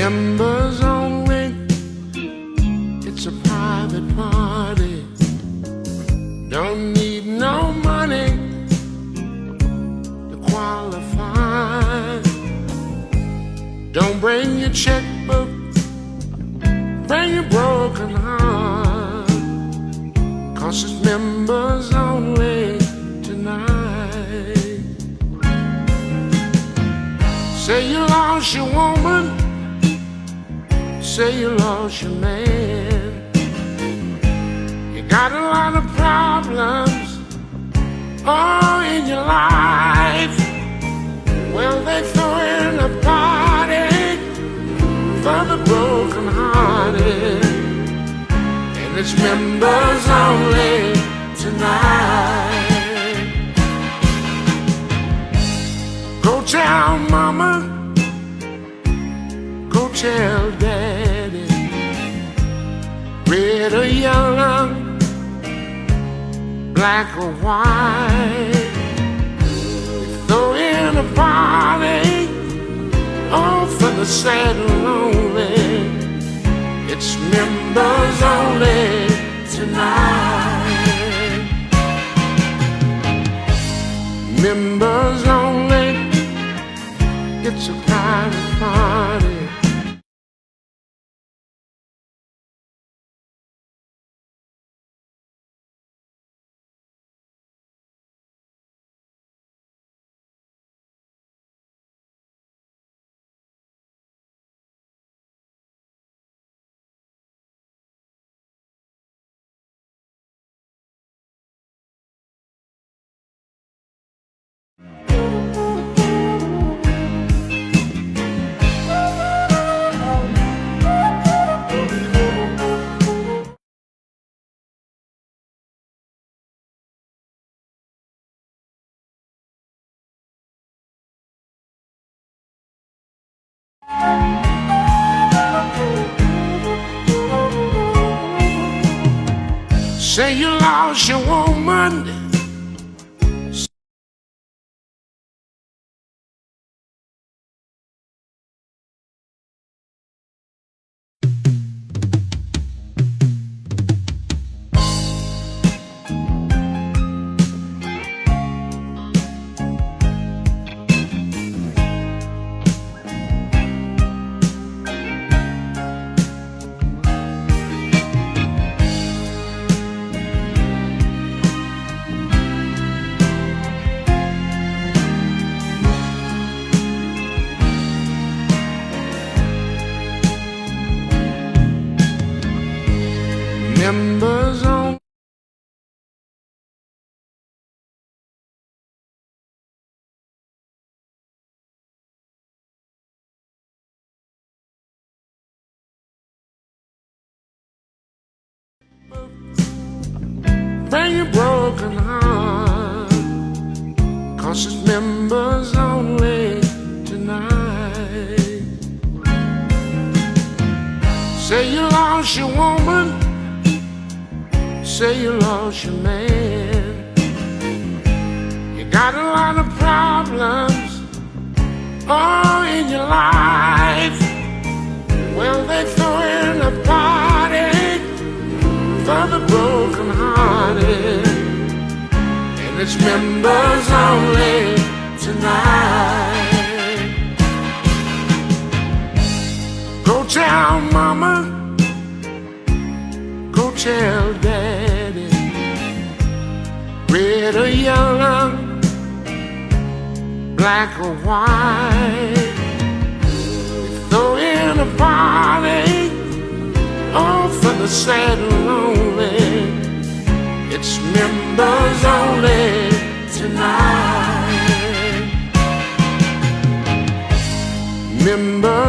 Members only, it's a private party. Don't need no money to qualify. Don't bring your checkbook, bring your broken heart, 'cause it's members only tonight. Say you lost your woman, say you lost your man. You got a lot of problems, oh, in your life. Well, they throw in a party for the broken hearted, and it's members only tonight. Go tell mama, go tell daddy, red or yellow, black or white. Throw in a party, oh, for the sad and lonely. It's members only tonight. Members only, it's a private party. Say you lost your woman, members only. Bring your broken heart, 'cause it's members only tonight. Say you lost your woman, say you lost your man. You got a lot of problems, oh, in your life. Well, they throw in a party for the broken hearted, and it's members only tonight. Go tell mama, go tell daddy, red or yellow, black or white. Throw in a party, oh, for the sad and lonely. It's members only tonight. Members